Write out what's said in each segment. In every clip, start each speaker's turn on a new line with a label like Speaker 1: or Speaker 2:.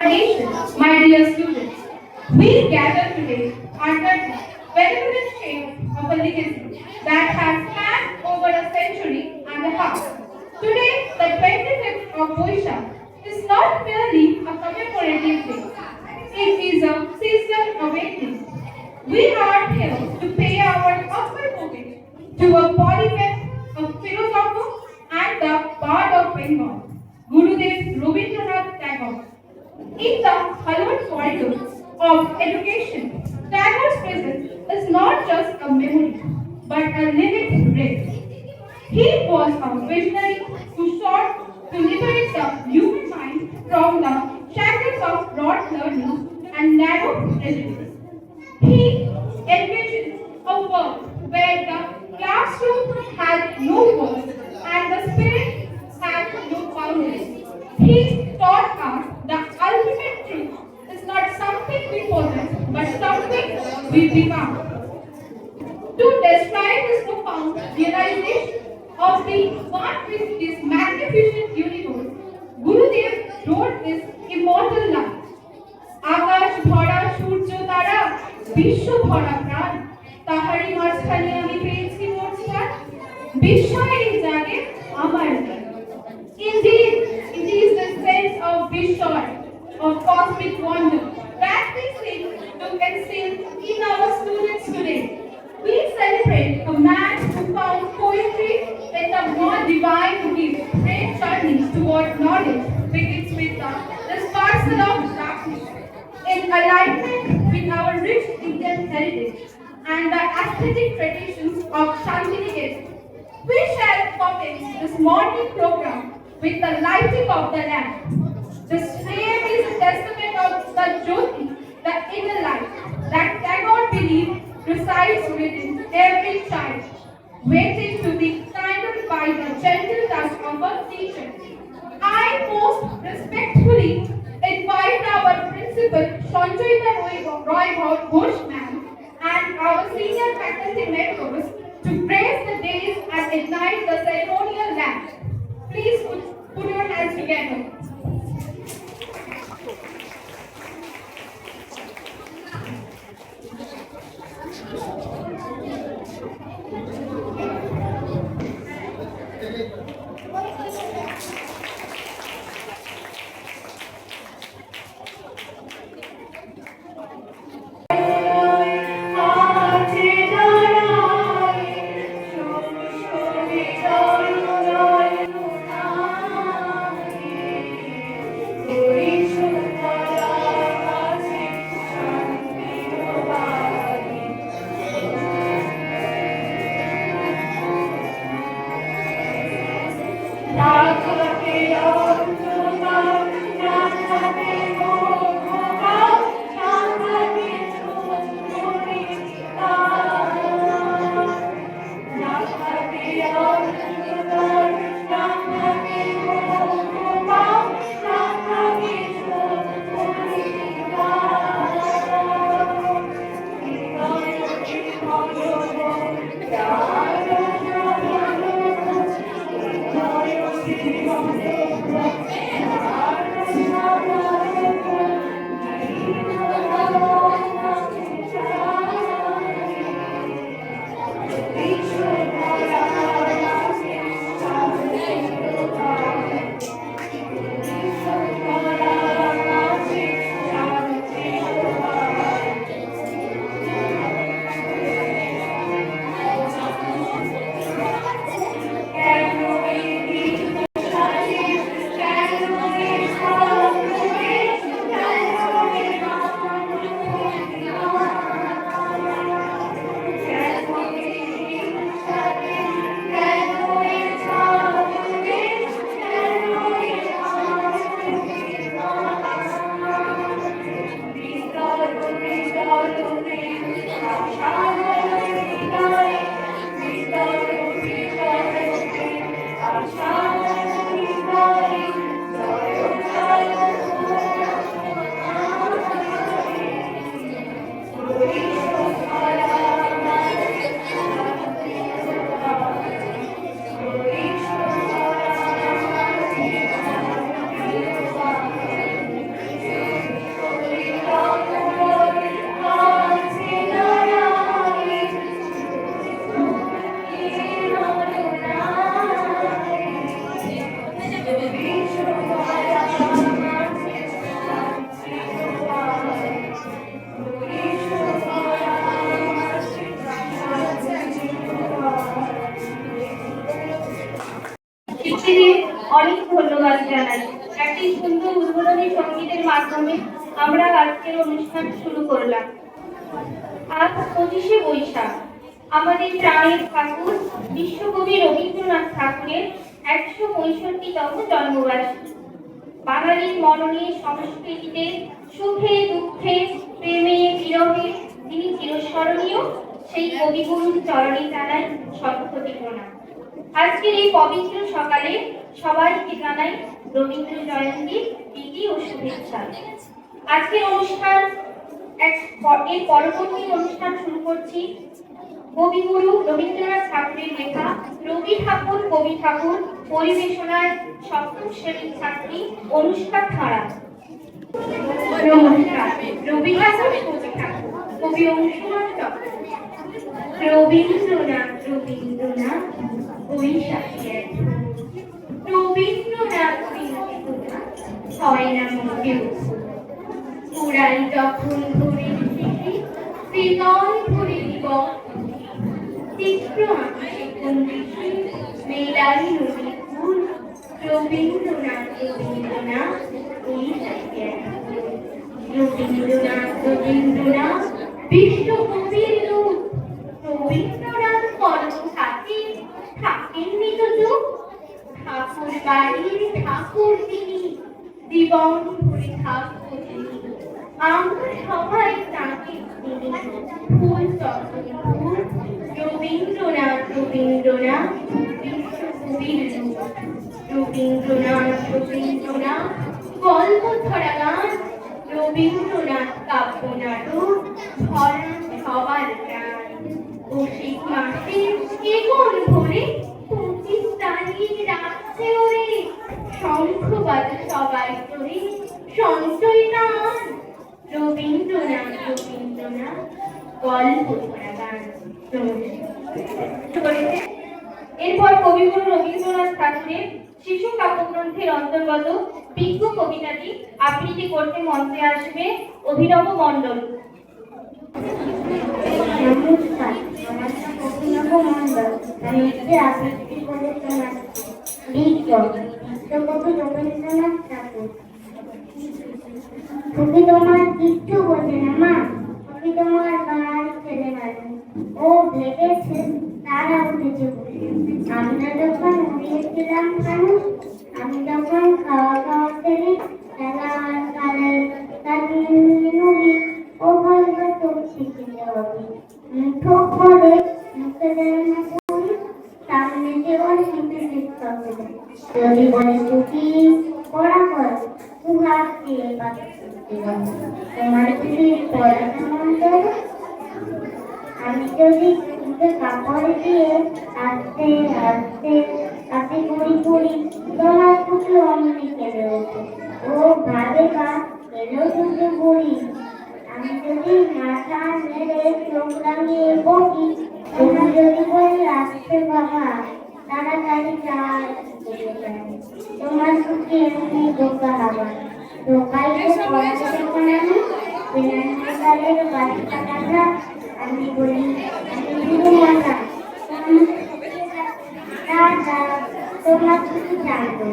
Speaker 1: Nation, my dear students, we gather today under the benevolent shade of a legacy that has spanned over a century and a half. Today, the 25th of Boishak is not merely a commemorative day, it is a seasonal awakening. We are here to pay our humble homage to a polymath, a philosopher, and the bard of Bengal, Gurudev Rabindranath Tagore. In the hallowed corridors of education, Tagore's presence is not just a memory, but a living breath. He was a visionary who sought to liberate the human mind from the shackles of rote learning and narrow prejudice. He envisioned a world where the classroom had no walls and the spirit had no boundaries. He taught us the ultimate truth is not something we possess, but something we become. To describe this profound realization of the one with this magnificent universe, Gurudev wrote this immortal line. আকাশ ভরা সূর্য তারা বিশ্ব ভরা প্রাণ তাহারি মাঝখানে আমি পেয়েছি মোর স্থান বিস্ময়ে জাগে আমার গান Indeed, it is the sense of Vishal, of cosmic wonder, that we seek to conceal in our students today. We celebrate a man who found poetry in the more divine gift. Great journey toward knowledge begins with the dispersal of darkness. In alignment with our rich Indian heritage and the aesthetic traditions of Shantiniketan, we shall commence this morning program with the lighting of the lamp. This flame is a testament of the Jyoti, the inner light, that Tagore believed resides within every child, waiting to be kindled by the gentle touch of a teacher. I most respectfully invite our principal, Sanjayita Roy Ghosh ma'am, and our senior faculty members to grace the days and ignite the ceremonial lamp. Please put your hands together. মাধ্যমে আমরা আজকের অনুষ্ঠান শুরু করলাম। আজ 25শে বৈশাখ, আমাদের প্রাণের ঠাকুর বিশ্বকবি রবীন্দ্রনাথ ঠাকুরের 165তম জন্মবার্ষিকী। বাঙালির মননে সংস্কৃতিতে সুখে দুঃখে প্রেমে বিরহে যিনি চিরস্মরণীয়, সেই কবিগুরুর চরণে জানাই শতকোটি প্রণাম। আজকের এই পবিত্র সকালে সবাইকে জানাই রবীন্দ্র জয়ন্তীর প্রীতি ও শুভেচ্ছা। আজকের অনুষ্ঠান এর পরবর্তী অনুষ্ঠান শুরু করছি কবিগুরু রবীন্দ্রনাথ ঠাকুরের লেখা রবি ঠাকুর কবি ঠাকুর পরিবেশনায় সপ্তম শ্রেণীর ছাত্রী অনুষ্কা খাড়া। নমস্কার। রবি ঠাকুর কবি ঠাকুর কবি অংশুমান চক্রবর্তী। রবীন্দ্রনাথ রবীন্দ্রনাথ বৈশাখের রবীন্দ্রনাথ রবীন্দ্রনাথ হয় না মোটেও। পুরাই যখন ঘুরে থেকে হৃদয় ভরে দিবস চিত্র আঁকে কোন দেশে মেলাই নদী ফুল। রবীন্দ্রনাথ রবীন্দ্রনাথ বৈশাখের রবীন্দ্রনাথ রবীন্দ্রনাথ বিশ্বকবির রূপ। রবীন্দ্রনাথ কর্ম থাকে থাকেননি তো যুগ। ঠাকুর বাড়ির ঠাকুর তিনি, জীবন ভরে থাকবো তিনি। আমরা সবাই তাকে চিনি ফুল চন্দনে ফুল। রবীন্দ্রনাথ রবীন্দ্রনাথ বিশ্বকবির রূপ। রবীন্দ্রনাথ রবীন্দ্রনাথ গল্প ছড়া গান। রবীন্দ্রনাথ কাব্য নাটক ভরা সবার প্রাণ। কৌশিক মাসে কেবল ভরে 25 তারিখ রাখছে ওরে। শঙ্খ বাজে সবাই তোরে সঞ্চয় গান। রবীন্দ্রনাথ রবীন্দ্রনাথ গল্প ছড়া গান। এরপর কবিগুরু রবীন্দ্রনাথ ঠাকুরের শিশু কাব্যগ্রন্থের অন্তর্গত বিজ্ঞ কবিতাটি আবৃত্তি করতে মঞ্চে আসবে অভিনব মণ্ডল।
Speaker 2: নমস্কার, আমার নাম অভিনব মণ্ডল। আমি একটি আবৃত্তি করে শোনাচ্ছি বিশ্বকবি রবীন্দ্রনাথ ঠাকুর। তুমি তোমার কিচ্ছু বোঝে না মা, তুমি তোমার গায়ে ছেলে মানুষ। ও ভেবেছে তারা উঠেছে বসে। আমরা যখন উড়িয়েছিলাম মানুষ, আমি যখন খাওয়া খাওয়া ছেড়ে খেলা আর কালের নুড়ি ও বলব তোর শিখিতে হবে। মুঠো করে মুখে দেয় না করি, সামনে দেওয়ার শিখে শিখতে হবে। যদি বলে টুকি পড়া কর, তু হাত দিয়ে তোমার যদি পড়াটা মন করে। আমি যদি মুখে কাপড় দিয়ে আস্তে আস্তে তাতে করি করি, তোমার পুজো অমনি কেঁদে ওঠে। ও ভাবে বা এলো দুটো বুড়ি। আমি যদি মাথা মেরে চোখ লাগিয়ে বকি, তুমি যদি বলে আসতে বাবা, তাড়াতাড়ি যায়। তোমার সুখে এমনি বোকা হবা। ঢোকাই তো পড়াতে বানানো বিনাশালের বাচ্চা কাটা। আমি বলি আমি শুধু মজা তোমার কিছু জানতো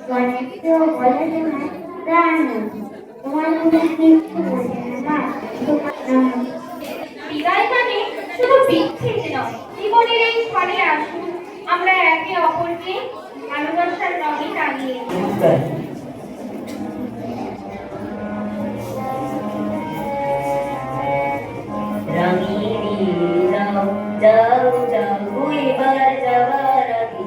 Speaker 2: বলে কেউ বলে তোমার প্রাণ। তোমার মনে কিছু বোঝে না মা।
Speaker 1: বিদায় মানে শুধু বিচ্ছেদ নয়, জীবনের এই স্তরে আসুন আমরা একে অপরকে ভালোবাসার রঙে টাঙিয়ে।
Speaker 3: যাও যাও এবার যাবার আগে,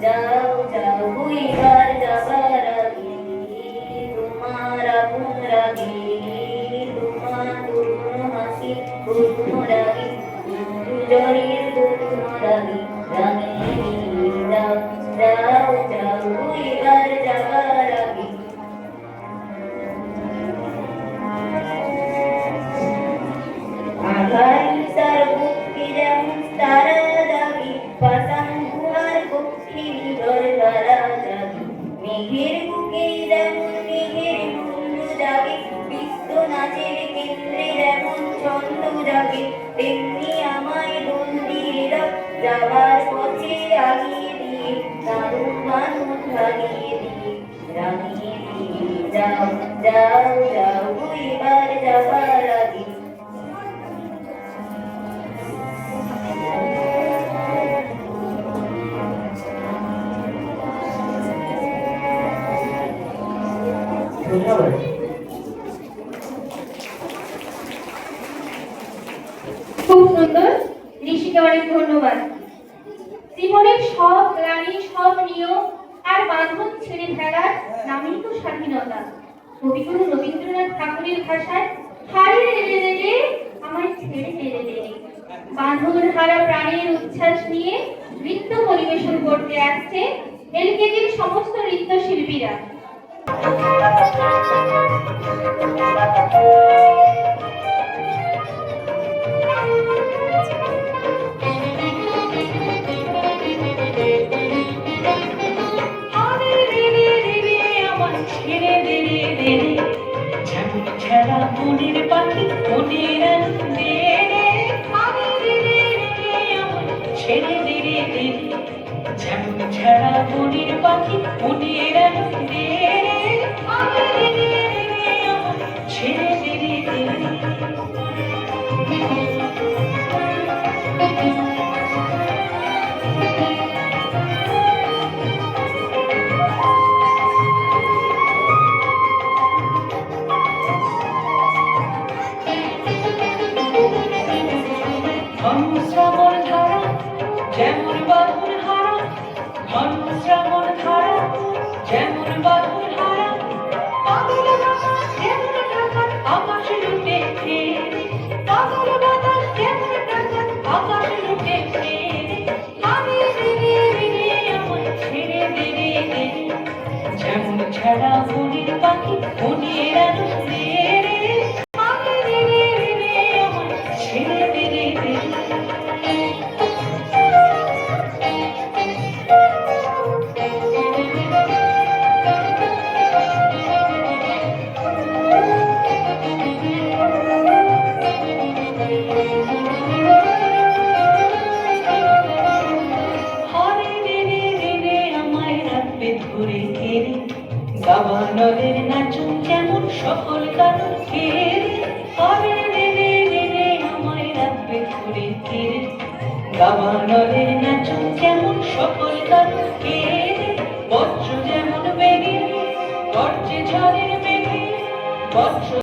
Speaker 3: যাও যাও এবার যাবার আগে, তোমার আপন রাগে তোমার করুণ হাসি করুণ রাগে জলের করুণ রাগে রাগে। যাও যাও যাও এবার যাবার আগে। আঘাইসার বুকে যেমন তারা জাগি, পাতান গুহার পক্ষে নিদর ধারা জাগি। মেঘের বুকে যেমন মেঘের কুণ্ড জাগে, বিশ্ব নাচের কেন্দ্রে যেমন ছন্দ জাগে। তেমনি আমায় দোল দিয়ে দাও যাবার পথে আগিয়ে দিয়ে, দারুণ বাঁধন ভাগিয়ে দিয়ে রাগিয়ে। যাও যাও যাও এবার যাবার আগে
Speaker 4: ধন্যবাদ।
Speaker 1: খুব সুন্দর। ঋষিকে অনেক ধন্যবাদ। জীবনের সব গ্লানি, সব নিয়ম আর বাঁধন ছেড়ে ফেলার নামই তো স্বাধীনতা। কবিগুরু রবীন্দ্রনাথ ঠাকুরের ভাষায় হারিয়ে রে রে রে আমায় ছেড়ে দে রে রে রে। বাঁধন হারা প্রাণের উচ্ছ্বাস নিয়ে নৃত্য পরিবেশন করতে আসছে এলকেজির সমস্ত নৃত্যশিল্পীরা।
Speaker 5: যেমন ছেঁড়া মনের পাখি মনের আনন্দে রে আমি রে রে রে আমার ছেড়ে দে রে রে যেমন ছেঁড়া মনের পাখি মনের আনন্দে রে আমি রে রে রে আমার ছেড়ে দে রে রে শ্রাবণ ধারা যেমন বাঁধন হারা ঘন শ্রাবণ ধারা যেমন বাঁধন হারা পাগল বাতাস যেমন ঢাকা আকাশ লুটে ফেরে পাগল বাতাস যেমন ঢাকা আকাশ লুটে ফেরে আমি রে রে রে আমায় ছেড়ে দে রে রে যেমন ছাড়া মনের পাখি মনের আনন্দে রে আমি রে রে রে আমায় ছেড়ে দে রে রে দাবানলের নাচন যেমন সকল কারণ কেড়ে আরে রে রে রে রে আমায় রাখবে ধরে কেড়ে দাবানলের নাচন যেমন সকল কারণ কেড়ে বজ্র যেমন বেগে গর্জে ঝড়ের মেঘে বজ্র